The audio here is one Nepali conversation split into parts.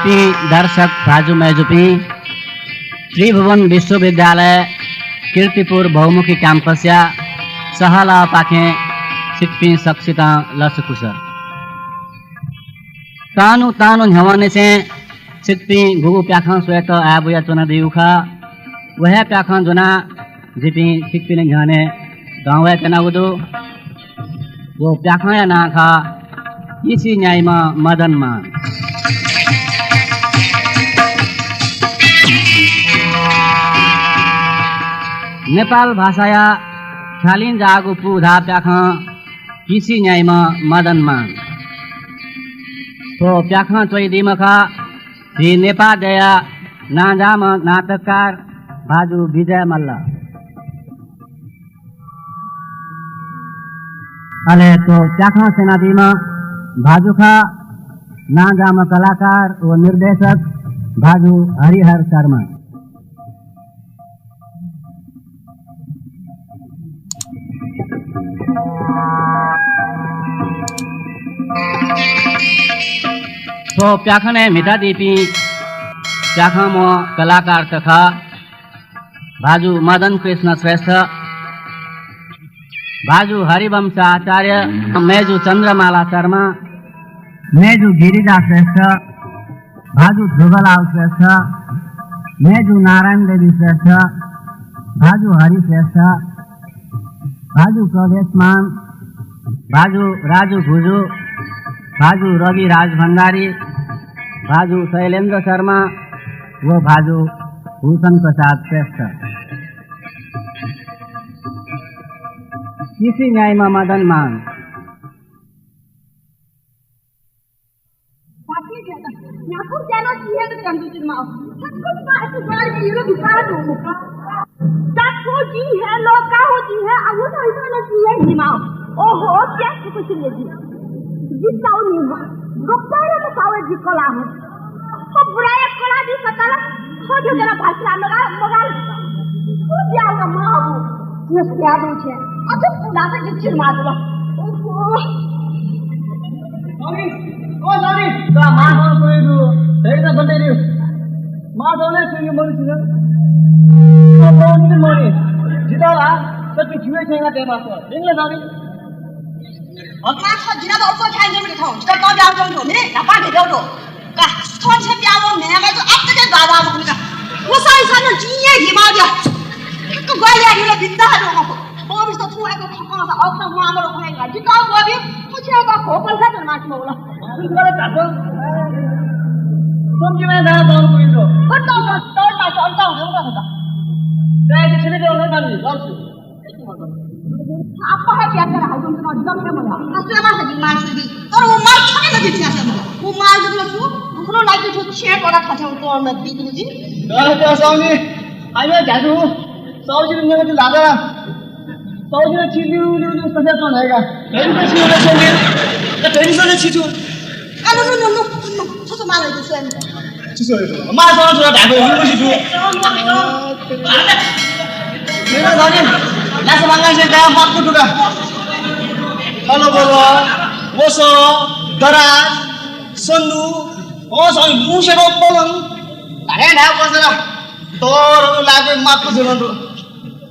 सिक्पी दर्शक भाजु मैजुपी त्रिभुवन विश्वविद्यालय कीर्तिपुर बहुमुखी कैंपस या सहाला पाखे सिक्पी सक्षिता लसकुश तानु तानु झवने से सिक्पी गुगु प्याखा स्वेत आबुया चुना दिउखा वह प्याखा जुना जिपी सिक्पी ने झने गाँव तना उदो वो प्याखा या ना खा इसी न्यायमा मदन मान नेपाल भाषाया ख्यालिन जागु पुधा प्याखा किसी न्यायमा मदन मान तो प्याखा चोई दिमखा श्री नेपाल दया नाजाम नाटककार भाजु विजय मल्ल अले तो प्याखा सेनादीमा भाजुखा नाजाम कलाकार व निर्देशक भाजु हरिहर शर्मा तो प्याखने मिटा दीपी प्याखा मो कलाकार तथा भाजु मदन कृष्ण श्रेष्ठ भाजु हरिवंश आचार्य मेजु चंद्रमाला शर्मा मेजु गिरिजा श्रेष्ठ भाजु ध्रुवलाल श्रेष्ठ मेजु नारायण देवी श्रेष्ठ भाजु हरि श्रेष्ठ भाजु प्रदेशमान भाजु राजू भुजू भाजु रवि राज भंडारी भाजु शैलेंद्र शर्मा व भाजु भूषण प्रसाद श्रेष्ठ किसी न्यायमा मदन मान ओहो क्या कुछ नहीं जिताऊ नहीं गप्पारे में पावे जी कला है तो बुराई कला दी सताला हो जो जरा भाषा लगा मगाल तू जाओगा मां ये क्या दोछे अब तो पूरा से किचन मार दो ओहो नानी का मां हो कोई दो तेरे बंदे रे मां दोने सुनी मोरी सुन तो कौन सी मोरी जिताला तो छुए छेगा ते मां इंग्लिश नानी 엄마 터지나 뭐 뽀뽀 차인 좀 통. 저 떠장 좀 좀. 나 빨리 되려고. 가 손체 뼈고 내가 또 앞쪽에 놔다 보니까 무사히 사는 진짜 말이야. 그 관리야 이거 빈다도 뭐. 거기서 투하고 가까워서 없는 마음으로 보내가. 지가 뭐비 터치하고 고발 사들 마시 먹으라. 이거를 잡고 손님에 나 나오고 있어. 어떤 떨다 오는가. 나 이제 집에 들어오는 사람이 나왔어. apa hai biar kara hajum sama jam ke mana asu ma sa jingma sudi tor wo mal chane na jitia sa wo mal jam su bukhno lagi chu che kora khacha to ma bikini ji 자 사우니 아니야 자주 사우지는 내가 좀 나가라 사우지는 치료를 선택한 내가 괜히 치료를 했는데 나 괜히 선을 치료 no 소소 말을 좀 써야 취소해줘 엄마 사우지 나 나고 이거 치료 내가 사우니 나 semangat saya waktu juga. Halo bolo, woso, darat, sendu, oh soal musuh bolong. Ada dah apa saja. Tor lagu mak tu sendu.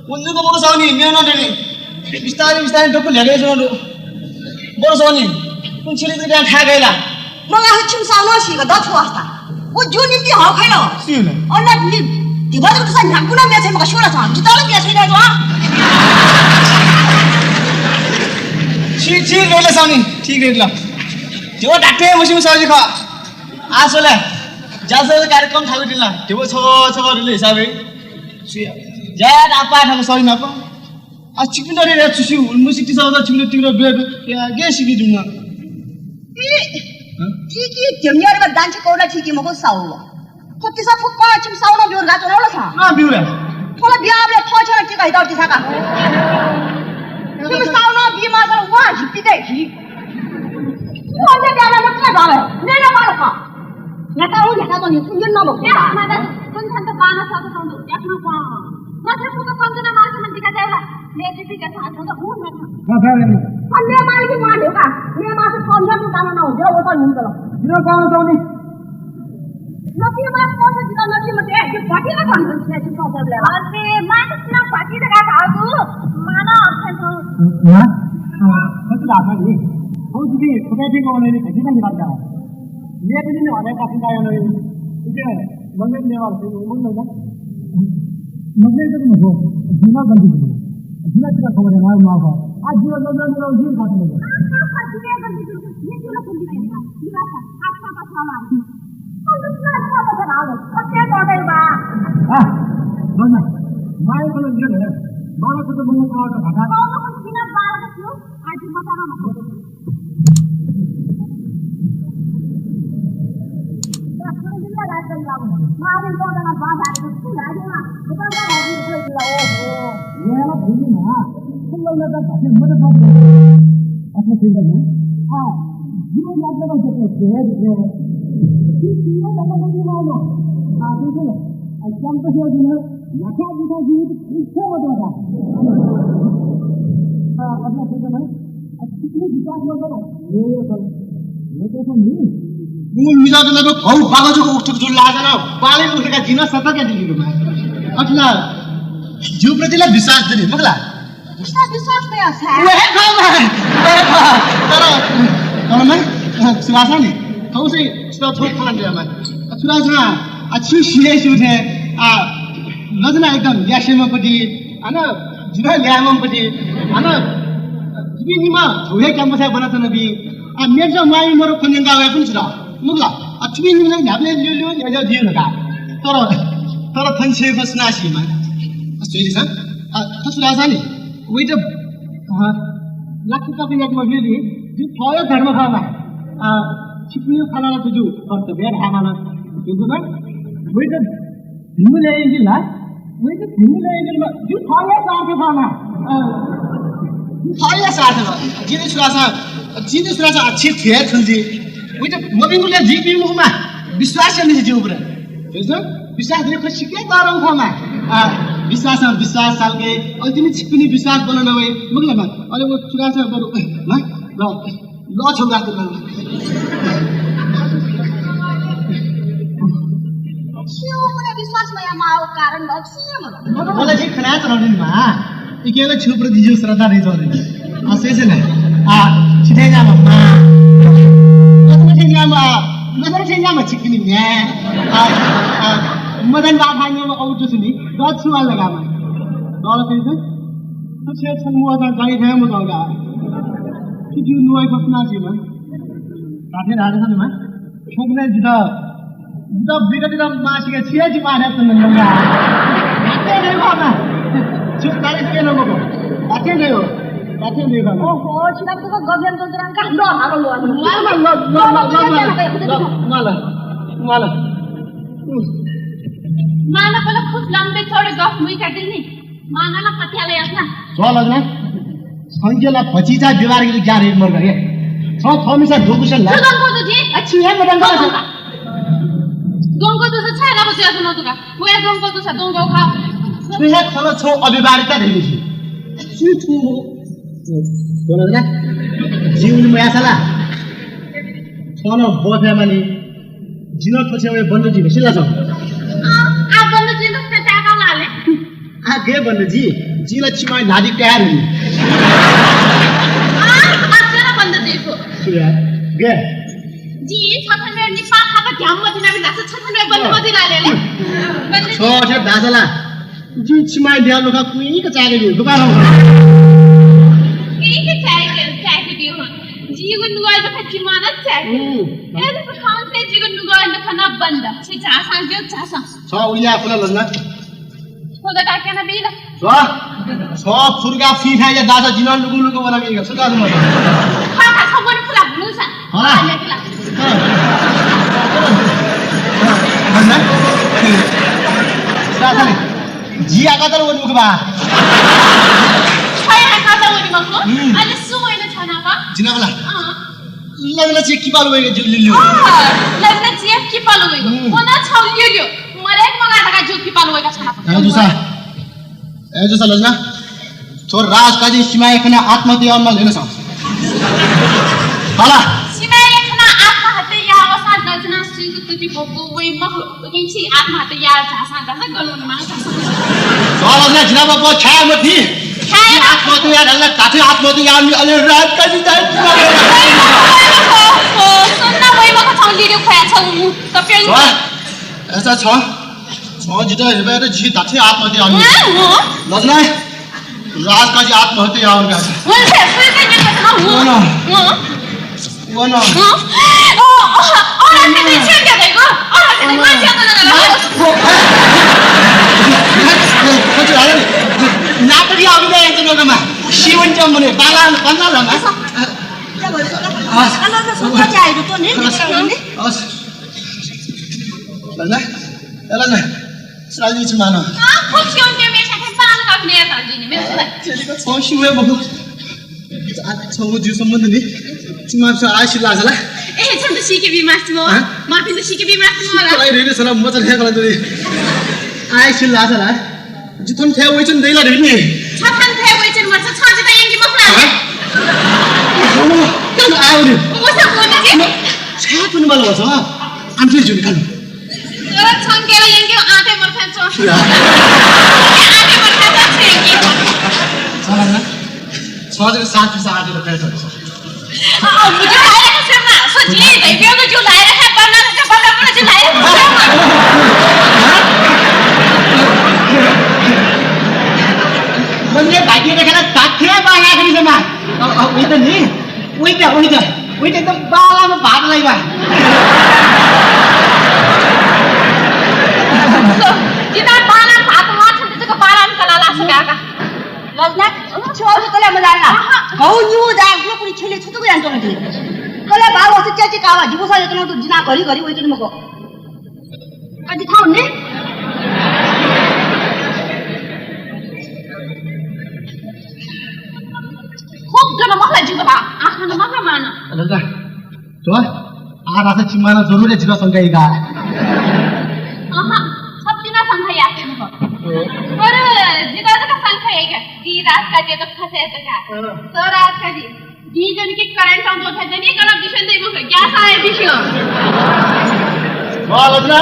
Unjuk bolo soal ni, mana ni? Bistar dokter lagi sendu. Bolo soal ni, pun ciri tu dia thai gaya lah. Mana hacim sauna sih, dah tua sta. Wo juni dia hak hai lo. Sih. Orang ni, di bawah tu saya nak guna biasa macam sholat sah. Kita lagi biasa ini tu ah. ठीक रेला साउनी ठीक रेला त्यो डाक्टे मसिम साउजी ख आसोला जासो कार्यक्रम थागु दिला त्यो छ रेले हिसाबे जा आपा थागु सरी नप आ चिकिन रे छुसु मुसिक साउदा चिकिन तिम्रो बे या गे सिगि जुना ठीक जमियार में डांस कोरा ठीक मको साउ कति सा फुक्का चिम साउना बिउर गा चोला छ ना बिउरा होला बियाबले फछरा के गाइ दर्ति थाका चिम साउना बिमा सा वा हिपि दे हि कोले डाला न का डाले नेना मार खा नका हो नका तो नि सुन न बो या मादा सुन छन त बाना सा त सुन एकना पा माथे पुको पंजना मार के मंदिका जायला ले के ठीक है साथ तो हो न अन्य माल की मार होगा मैं मां से पंजा तो डाला ना हो जाओ वो तो नहीं चलो जिरो कौन तो नहीं नदी में कौन सा जिला नदी में है ये पार्टी का कॉन्फ्रेंस है जिसका सब ले अरे मैं तो ना पार्टी का था तू माना ऑप्शन हो हां मतलब आता नहीं वो जी खुदा जी को वाले किसी का निकाल रहा ये भी नहीं वाले का सिंधा है ना इसे मंदिर ने वाले वो ना मंदिर तो नहीं हो जिला गंदी जिला का खबर है ना मां आज जिला गंदी मेरा जी का नहीं पार्टी का गंदी ये जिला गंदी नहीं है जिला का आपका का सामान और दूसरा अच्छा बता रहा है क्या टोटल बा हां बोलना माय को ले ले मारा को तो मुंह का घटा कौन को बिना बाल का क्यों आज बता रहा हूं मारे को ना बात आ रही है ना ना बता रहा है कि ओहो ये वाला भूली ना तुम लोग ना भाषण मत बोलो अपने चिंता में हां ये याद रखो तो देर है ये लगा नहीं मानो हां देखो ना एकदम तो जो है लखा जीता जीवित इससे बता हां अपने चिंता में कितने विकास हो गया ये तो नहीं वो मिला तो लगो भाऊ बागो को उठ जो लागा ना पाले उठेगा जीना सता क्या दिली में अटला जीव प्रतिला विश्वास दिली मगला विश्वास पे है वह काम है तर मैं सुरासा ने तो से स्टॉप थोक खान दिया मैं सुरासा अच्छी सीए शूट है नजना एकदम याशेम पटी अन जीवा ल्यामम पटी अन जीवी निमा धोए क्याम्पस बना त नबी मेजो माई मरो खन्जंगा वे पनि छ मुगला अथवी निले न्याबले लियो न्याजा दियो लगा तर थन्से फसनासी मा अस्ट्रेलिया सा खसुरासा नि वेट लाख का बिना को भेली जो थयो धर्म खामा छिप्लियो खाना तुजु कर्तव्य हामाना जुन वेट हिमुले इंजिला वेट हिमुले इंजिल जो थयो सार्थ खामा थयो सार्थ जिने सुरासा अच्छी थे थुजी वेट मबिंगुले जीपी मुखमा विश्वास गर्ने जिउ पुरा हैन विश्वास गरेको सिके गरौँ खामा विश्वास सालके अल्टिमेट छिपिने विश्वास बनाउन भए मुगलामा अले वो सुरासा बरु ल छोगा त क्यों पुरा विश्वास भया माओ कारण बक्सिए म मलाई चाहिँ खना चलाउने मा इकेले छुप्रो दिजु श्रद्धा नै चल्दैन असै छैन छिटै जाम नजर मा छिपिनी न्या मदन बाखानीमा आउँछु सुनि दछु लगामा दल चाहिँ तो छे छन मुआ दा गाई है म दौगा कि जो नुआई फसना जी म काठे राजा छन म ठोकने जिदा बिगति दा मासी के छिए जी मारे त नंगा काटे नै बाबा चुप काले के न मको काटे नै हो काटे नै बाबा ओहो छिना तो गगन तो तरह का लो हारो माला माना पहले खुद लंबे थोड़े गफ मुई काटिल नहीं माना ना पतियाले असना सो लगना संजला पचीचा बिवार के क्या रेट मर गए सो थमिसा ढोकुशन ला गंगो तो जी अच्छी है मदन का गंगो तो छाना बसे असना तो का वो एक गंगो तो सा गंगो खा छुहे खलो छो अभिवारिता देली छु छु बोल ना जीवन में आसला छोनो बोथे मानी जिनो पछे वे बन्द जी मिसिला छ आ बन्द जी न ते टाका लाले आ गे बन्द जी जिला छिमा नादी तयार हुई आ अचरा बन्द जी को सुया गे जी छथन में निपा खा ध्यान मत ना बिना छथन में बन्द मत लाले ले बन्द छो छ दासला जी छिमा ध्यान लोका कुई के चागे दी दुकान हो के चाय के दियो जीवन नुगाई तो खची मानत चाहे ऐसे तो खान से जीवन नुगाई तो खाना बंद छे चासा जो चासा छ उलिया फुला लजना खुदा का क्या ना बेला छ सुरगा फीफा या दादा जिना लुगु लुगु बना के सुरगा दम खा खा सब बन फुला मुसा हां लेकिन बन्ना दादा जी आका तर वन मुखबा छय आका तर वन मुखबा अले सुमैन छना का जिना बला लगला चेक की पालो वे लिल्यो लगला चेक की पालो वे कोना छौलियो मरे एक मगा का जो की पालो वे का छना ए जुसा लजना छोर राज काजी सीमाए खना आत्महत्या में लेना सा हाला सीमाए खना आत्महत्या अवसान लजना सिंह ती भोको वही मह किंची आत्महत्या झासा झासा गलुन मांग सोला जिनाबा प छाया मथि आत्महत्या ढल्ला ताथे आत्महत्या अलि रात काजी जाय सुन्ना वही मख छौलिरे खोया छौ तपाईं ऐसा छ जिता हेबे त जी ताथे आत्महत्या आमी लजनाय रात काजी आत्महत्या आउन का Bueno. Ahora te dicen que tengo. Ahora te tengo que नापरी आउँदै छ नगमा शिवन जम्मने बाला भन्ना लमा Kalau ada suka cai itu nih, हस् लना लना सलाजी छ मानो खुद क्यों के मेरे साथ बाल काटने आता जी ने मेरे साथ छ शिवे बहु छमु जु सम्बन्ध नि तिम्रो छ आशी लाग्ला ए छन् त सिके बिमार छ म माफि त सिके बिमार छ मलाई मलाई रेडी छ म चाहिँ हेगला दुरी आशी लाग्ला जितन थे वइचन दैला रेडी छथन थे वइचन म छ छ त यंगी मफला कन आयो नि कोसा कोनी जी छ पनि मलाई भन्छ आमसे जुन खानु तर छन के यंगी आटे मर्खा छ आटे मर्खा छ यंगी साला छ जको साथ पिसा आटे र पेट छ मुझे लाया है सिर्फ ना सोचिए देवियों को जो लाया है बनना से बनना जो लाया बन्ने भाग्य देखेर ताथे बाला गरी जमा उही त नि उही त एकदम बालामा भात लाइबा जिता बाला भात माछ त्यसको बालान कला लाग्छ काका लग्न छुवाउँछ कसले मजाल्ला गाउँ न्यू दागलो पनि छेले छुटुको जान्छ नि कसले भाव छ च्याची कावा जिबोसा जतन त जिना घरी घरी वइचन मको कति थाउ नि खूब गन मखला जिबा आखन मखला मान लगा तो आ रात चिमाना जरुर जिगा संगाइगा आहा सब जिना संख्या आते मको पर जिदा का संख्या है क्या दी रात का जे तो फसे तो का तो रात का जी दी जन के करंट ऑन तो थे जनी गलत दिशा दे मको क्या साए दिशा वा लजना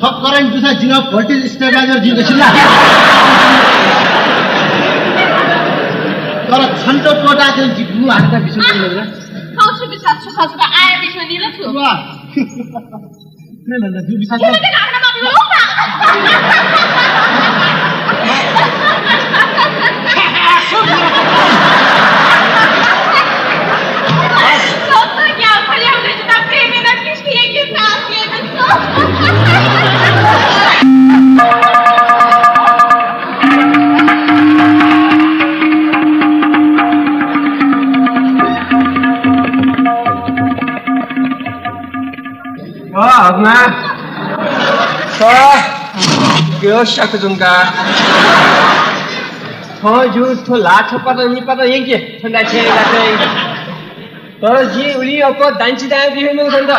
सब करंट जुसा जिना वोल्टेज स्टेबलाइजर जिगा छिला तर छन्टो कोटा चाहिँ जिग्नु हातका विषय लग्न खाउँछु बिसात छु खाउँछु आए दिशा नि ल छु वा के लग्न जु विषय के त आखना मा बिलो अपना यो शक जुंगा जो तो लाख पता नहीं पता ये क्या ठंडा छेगा तो जी उली आपको दांची दांच भी है मेरे संग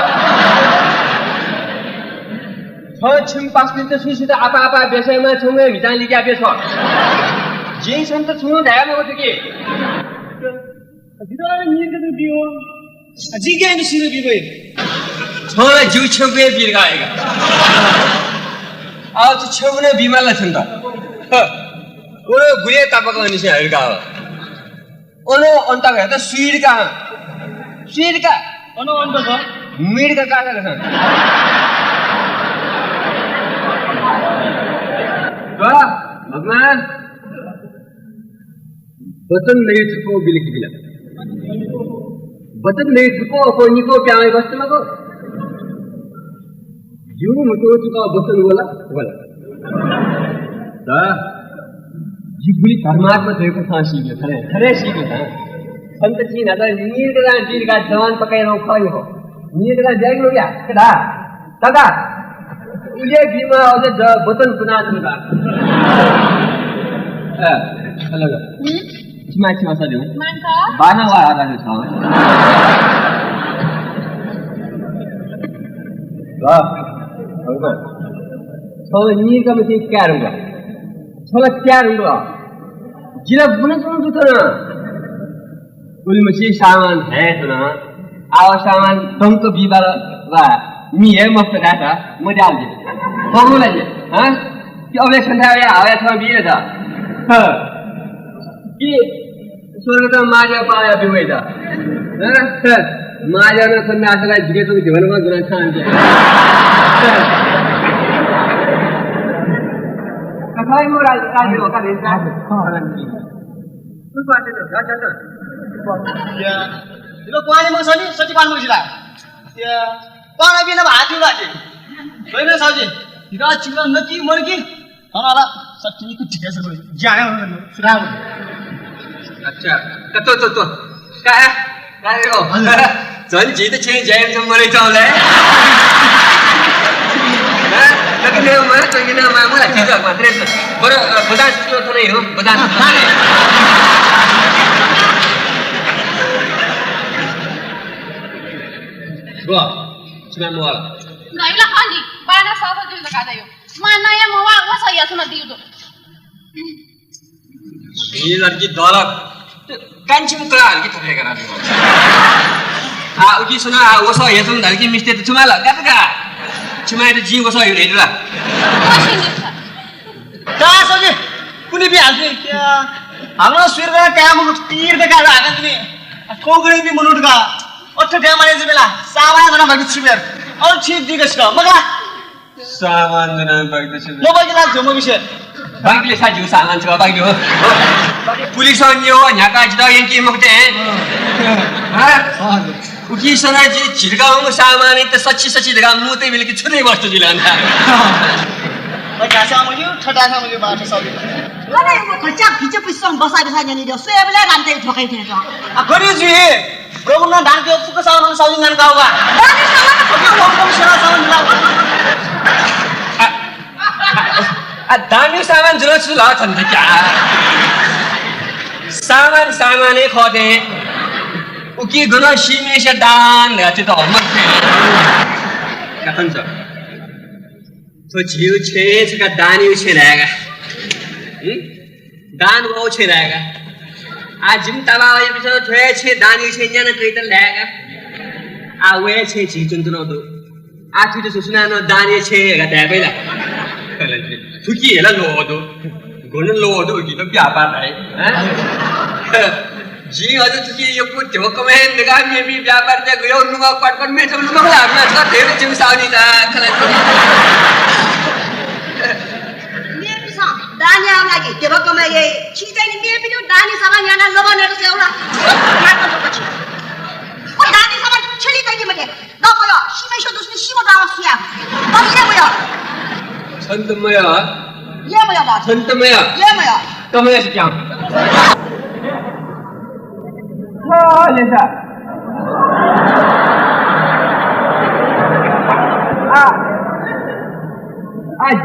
तो छिम पास में तो सुशी तो आपा आपा बेचे में छुंगे विधान लिखा बेचो जी संग तो छुंगे दाया में होते क्या विधान नहीं करते बियो जी क्या नहीं सीधे बियो छोरा जीव छुंगे बिर गाएगा आज तो छुंगे बीमार लक्षण था ओनो गुये तापक निसे हरका ओनो अंता गया तो स्वीट का ओनो अंता का मीड का कासा कसा तो भगवान बतन नहीं थको बिल की बिला बतन नहीं थको को निको प्यावे बस्त मको यू मुतो चुका बतन वाला दा जिबुली परमात्मा देवको सासी के खरे सीखे था संत जी नगर नीरगरा जीरगा जवान पकाइरो खयो हो नीरगरा जाइलो या कदा तदा उले बीमा अझ बतन पुना जुगा अलग छिमा सादियो मानका बाना वा आराले छ वाह भगवान तो नीरगा में क्या रहूंगा छोला क्या रहूंगा जिला बुने तो ना उल मची सामान है तो ना आवा सामान तुमको बीबार वा मिए मफ्त था मजा आली हो लगे हाँ कि अब संध्या आया था बिये था हाँ कि स्वर्ग तो माजा पाया भी हुआ था हाँ माजा ने सन्यास का जिगे तो जीवन में गुना खान के कथाई मोरा काजी होगा लेता कुछ बातें तो जाता या itu kuahnya mau sini seti pan mau sila ya pan abi na bahati baje koi na saji tidak cila naki margi hana ala seti ni kuch kaise koi jaya sudah अच्छा तो क्या है क्या हो जन जी तो चेंज जाए तो मरे तो ले लेकिन मैं तो ये ना मैं मुझे चीज़ मात्र है पर बता तो नहीं हो बता Gua, cuma mual. Nggak ilah kali, banyak sahaja juga kata yo. Mana yang mau aku saya cuma diu tu. ये लड़की दौलत कंची मुकला लड़की थोड़े करा दी हाँ उसी सुना वो सो ये तुम लड़की मिस्टे तो चुमा लगा तो क्या चुमा itu जी वो सो ये नहीं lah kah saji kuni bi alti ya hamra swirga kaya mau tir de kaya agan ni kau gani bi menurut ka otte dia mana jebela sawan mana bagi sibir और ठीक दिगस का मगा सामान ना बगदे से mo bagi la jomo bishe bagi le साजू सामान चला bagi हो पुलिस अन्यो न्याका जिदा यंकी मगते हाँ उकी सना जी चिरगांव सामान इतने सच्ची जगह मुँह ते मिलके छुने वस्तु जिलाना और कैसा मुझे ठटा था मुझे बात Saudi Mana yang mau kerja kerja pisang basah besarnya ni dia. Saya bela rantai thokai थे तो. अखरी जी प्रभु ना डाल के उसको सामान साउदी नन का होगा Bani sama nak क्या लोग को शरा सामान मिला दामी सामान जरूर सुला चंदे क्या सामान एक होते उकी गुना शीमे से दान लेते तो मत क्या पंच तो जीव छे का दान ही छे रहेगा दान वो छे रहेगा आज जिम तला ये बिचारो छे छे दान ही छे जाना कहीं तो रहेगा आ वे छे चीज चुनते ना तो आज तुझे सुसना ना दान ये छे का तैयार ला तुकी ये ला लोडो गोने लोडो की तो क्या बात है जी आज तुकी ये कुछ जो कमें निकाल में भी व्यापार जा गया उन्होंने पट में सब लोग बोला मैं तो देव जिम सावनी था Mir pisang. Dani yang lagi. Coba kau mai cerita ini mir pidu Dani sama yang nak lepas ni tu saya ulah. Nak tu kecil. Oh Dani sama cili tadi macam. Dah boleh. Si macam tu ni si macam apa siang. Bagi dia boleh. संतमया Dia boleh dah. संतमया Dia boleh. कमया से क्या हाँ लेता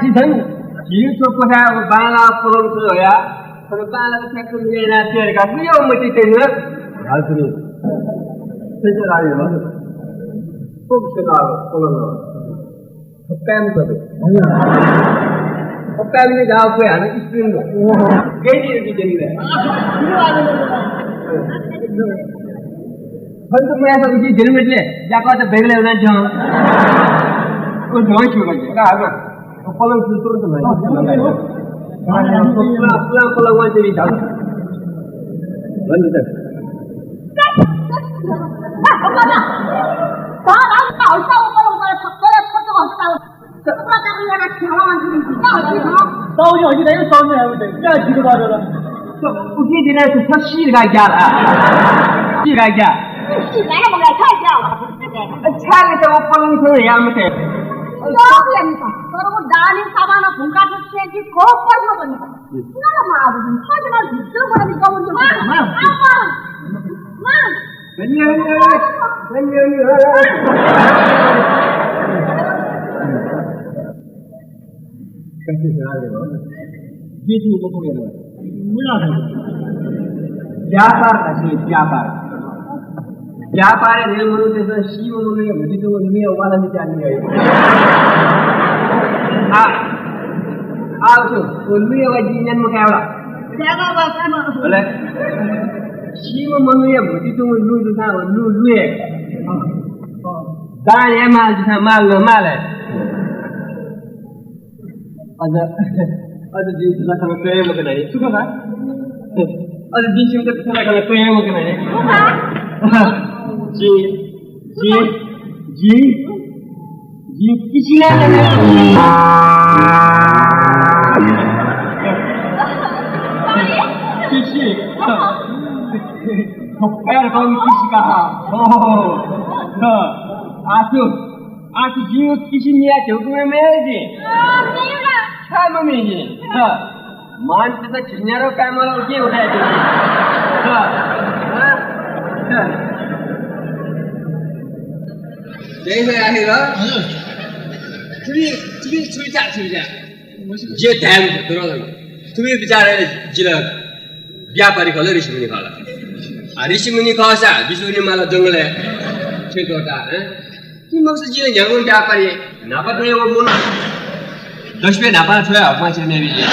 जिधन जीव तो पता है बाला पुलों तो या पर बाला तो क्या तुम ये ना तेरे का भी वो मची तेरे हाल सुनी तेरे आ रही है खूब चला पुलों पैम कर पैम ने जाओ कोई आने की स्क्रीन में गई नहीं की जनी है हम तो मैं सब की जन्म ले जाकर तो बेगले होना जाओ को नॉइस हो गया का आगे पलंग तुरंत में पूरा पलंग वहां से भी डाल बंद कर उसी दिन से सब शीर का क्या रहा शीर का क्या अच्छा है तो वो पलंग से यहाँ में तर वो डाली सामान भूखा से कि कोप पर न बने ना मार दूं खाने ना दूसरे बड़ा भी कम नहीं मार कैसे चला रहे हो ये तो वो को गया मुला है व्यापार है रेल मनु जैसा शिव मनु या मुझे तो नहीं वाला नहीं चाहिए तो उन्हीं का जीवन में क्या होगा बोले शिव मनु या मुझे तो लू है दाने माल जिथा माल न माल है अझ जी लखन प्रेम मगन है सुख ना अझ जी सिम त लखन प्रेम मगन है जी जी जी जी किसी ने किसी पैर कौन किसी का आसु आसु जीव किसी ने आते हुए मेरे जी हाँ मम्मी जी हाँ मान से चिन्हारों का माल और क्या उठाए थे हाँ जैसे आने ला तुम्हें सुविधा ये ध्यान करो तुम्हें बिचारे जिला व्यापारी खोलो ऋषि मुनि खोला ऋषि मुनि खोसा विष्णु माला जंगल है ठीक होता है कि मौसम जिला जंगल व्यापारी नापा तो वो बोला 10 पे नापा थोड़ा अपमान चलने भी है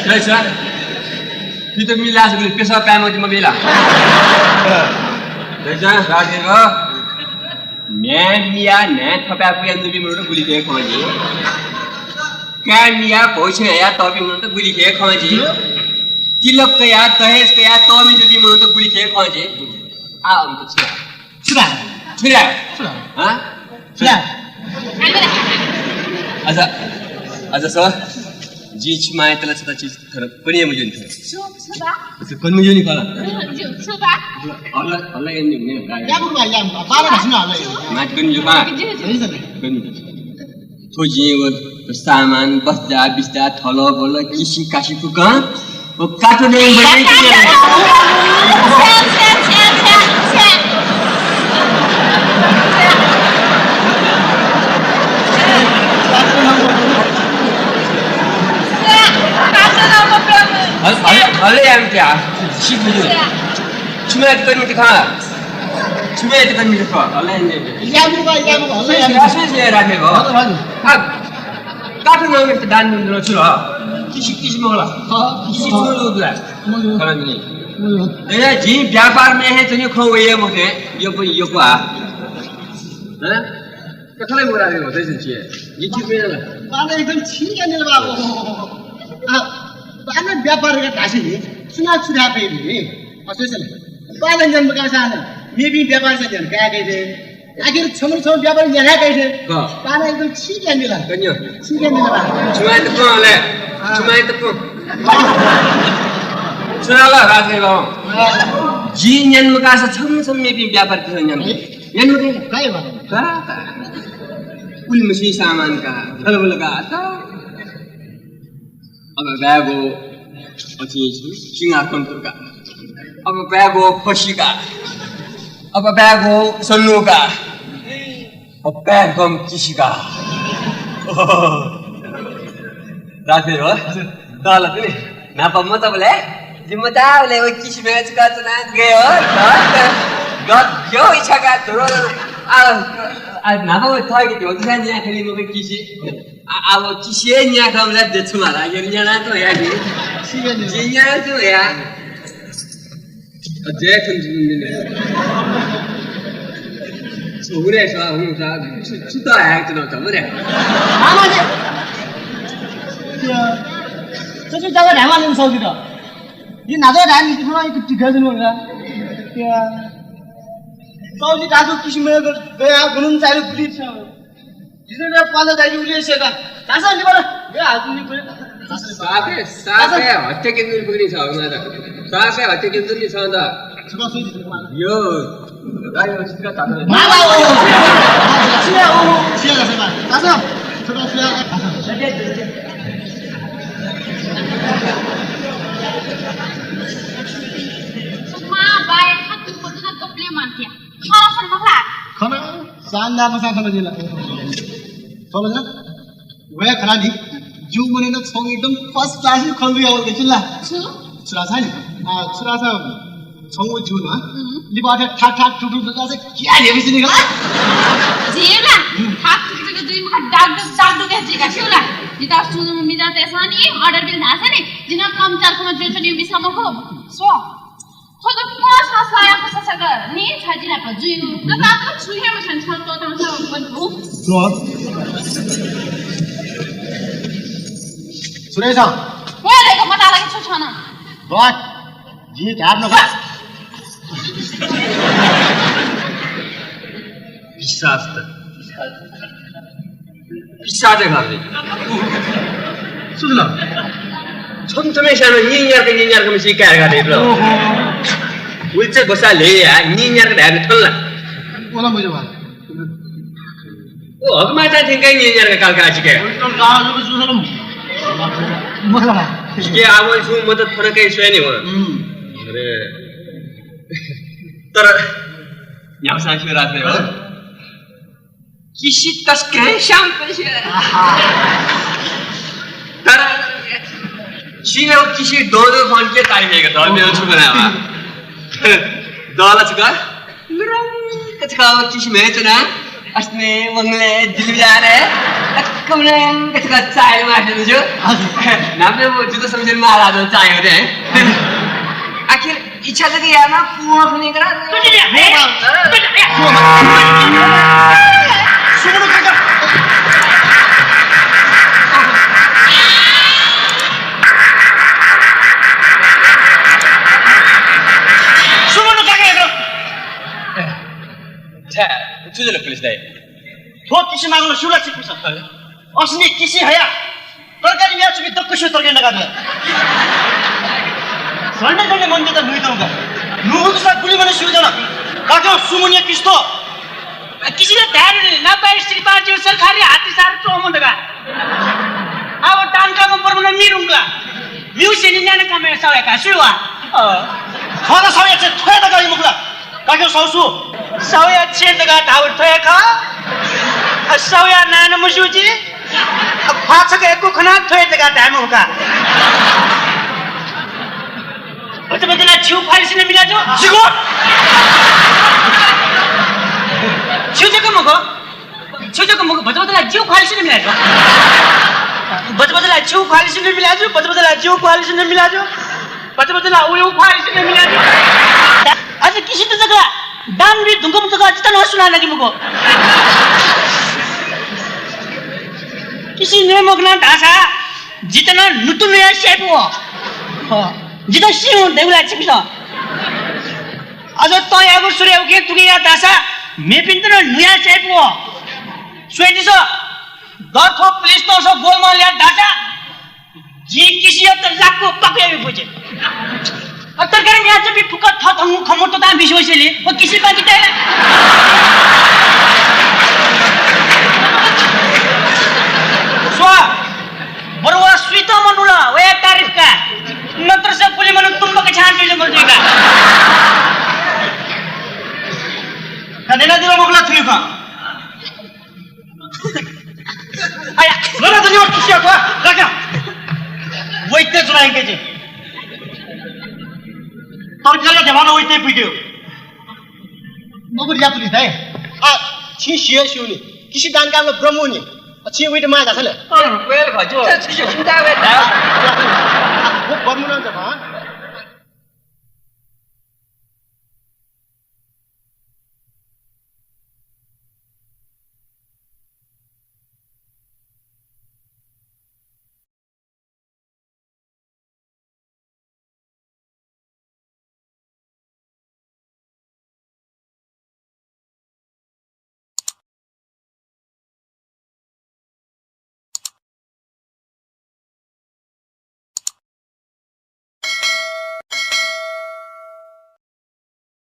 कैसा फिर तो मिला से पैसा पैम होती मबीला कैसा राजेगा मैं मिया ने थपा पे अंदर भी मुझे गुली के खाजी क्या मिया पहुंचे या तो भी मुझे गुली के खाजी तिलक का या दहेज का या तो भी मुझे गुली के खाजी आ उनको छुरा हाँ छुरा अच्छा सर जी छुमाए तला छता चीज खराब पनिया मुझे नहीं सुबह अच्छा कौन मुझे नहीं खाला सुबह Allah yang ni kan या बुआ या बाबा सुना ले mat kan juga kan तो ये वो सामान बस्ता बिस्ता थलो बोलो किसी काशी को कहाँ वो काटो नहीं बने Allah yang क्या शिव मुझे cuma itu kan mesti kah cuma itu kan mesti kah Allah yang या बुआ Allah ya saya rakyat kau अब काटो नहीं मस्त दान दूँ चलो किसी मोला किसी चलो दूँ कारण नहीं ये जी व्यापार में है तो ये खाओ ये मोटे ये को हैं कथले मोरा है मोटे चीज़ ये चीज़ में ना बाने एकदम ठीक है निल बाबू बाने व्यापार का काशी नहीं सुना पे नहीं असली चले बाने जन्म का साल ये भी व्यापार से जन्म क्या कहते हैं आखिर छमर व्यापार जगह कहते हैं बाने एकदम ठीक है निला कन्या ठीक है निला cuma itu pun le cuma itu pun sudah lah rakyat kau जी जन्म का छम में भी व्यापार कर जन्म जन्म के काय बात का कुल मशीन सामान का थलबल का था अब बैगो अच्छी चिंगा कंट्रोल का अब बैगो फशी का अब बैगो सन्नू का अब बैगम किसी का रात हो दाल अपने ना पम्मा तब ले जिम्मेदार ले वो किसी मैच का तो ना गए हो गॉड क्यों इच्छा का तो आज ना वो था कि जो दूसरा नहीं खेली मुझे किसी अब किसी नहीं काम ले दे तुम्हारा ये नहीं ना तो यार ठीक है ये नहीं तो यार अजय कंटिन्यू सोरे सा हूँ सा सुता है तो ना मरे आमा जी तो जगह ढामा नहीं सौदी तो ये ना तो ढानी तो थोड़ा एक टिका जन होगा क्या सौदी दादू किसी में गया गुनुम चालू पुलिस जिसने पाला जाए पुलिस से का कैसा नहीं बोला ये आदमी नहीं बोले साफ है हत्या के दूर पकड़ी साहब ना साफ है हत्या के दूर नहीं सादा यो गाड़ी में चित्रा ताकत माला ओ चिया ओ चिया का सेवा कैसा थोड़ा चिया माँ बाय खाते को तो ना कपड़े मारते हैं खाना सर मखला खाना शानदार मसा खाना दिला चलो ना वह खाना दी जो मने ना सॉन्ग एकदम फर्स्ट क्लास में खोल दिया और के चिल्ला सुरा था नहीं सुरा था सॉन्ग वो जून ना लिबाटे ठाक ठाक टुटू टुटू से क्या ले भी निकला जेला हाथ टुकड़े के दुई मुख डाग के जीगा शिवला जिता सुनो मम्मी जाते ऐसा नहीं ऑर्डर बिल ना से नहीं जिना काम चार को मत जो भी समझो सो हो 可是我啥啥呀？可是这个你才进来不追我，那哪个出现不成超多当上文图？说，सुरेश我也那个没打那个出场呢。रोज जी क्या आपने कहा 비싸대 가지. सुधला 처음에 시작은 니냐가 그러면 시까가 되더라. 울적 고사 레야 니냐가 내가 털라. बोला मुझे बात 어그마자 생각이 니냐가 갈가지게. तो गाँव में सुधला मतलब 이게 아무리 좀 뭐도 터는 게 있어야 뭐. 그래. तर 양상 시라세요. किसी तस के शाम पे से तारा चीने वो किसी दो फोन के टाइम है का दो में छुपना है दौलत का लरम कचका वो किसी में तो ना असने मंगले दिल जा रहे कमरे कचका चाय मारने जो नाम वो जो तो समझने में आ रहा है चाय होते हैं आखिर इच्छा लगी यार ना पूरा नहीं करा तुझे नहीं सुनो काका सुनो काका इधर 자 तुझे लोग पुलिस नहीं तो किसी मांगलो शुला चिक पिसा असली किसी है या तरकारी में चुकी तो कुछ तरकारी लगा दिया संडे संडे मन देता नुई दूंगा नुई तो सब पुलिस वाले शुरू जाना काका सुमनिया किस तो किसी ने ध्यान ना पाए श्रीपाद जी सरकारी हाथी सार तो हम लगा अब टांका को पर मैंने मीरूंगा म्यूजिक नहीं जाने का मैं सावे का शुरुआ खाना सावे अच्छे थोड़ा तक आई मुकला काका साउसु सावे अच्छे लगा टावर तो का सावे नान मुशुजी अब फाच के को खना थोड़े लगा टाइम होगा बच्चे छू फाइल से मिला जो सिगो छुजको मगो बचबदला जीव क्वालिटी ने मिला जो बचबदला जीव क्वालिटी ने मिला जो बचबदला जीव क्वालिटी ने मिला जो बचबदला वो क्वालिटी ने मिला जो आज किसी तो जगह दान भी दुंगम जगह जितना सुना लगी मगो किसी ने मगना दासा जितना नुतुन या शेप हो जितना शिव देवला चिपिसा आज तो यागो सूर्य उगे तुगे या दासा मैं पिंतन नुया शेप हो स्वेटिसो दर्थो पुलिस तो सो गोलमाल या दासा जी किसी अब तक लाख को पकड़े भी पूछे अब तक करें यहाँ से भी फुका था थंगू खमों तो ताम विश्वास से लिए वो किसी बात की है स्वा बरुआ स्वीता मनुला वो एक तारीफ का नंतर से पुलिस मनु तुम बके छान पीछे मर जाएगा कनेला दिला मोगला थी का आया लड़ा तो नहीं किसी का काका वो इतने चुराएंगे जी तो जगह जमाना वो इतने पीटे नौकरी जाती है आ छी शिये शिवनी किसी दान का हम ब्रह्मोनी अच्छी हुई तो मार जाता है वेल भाजो चिंता वे वो ब्रह्मोना जमा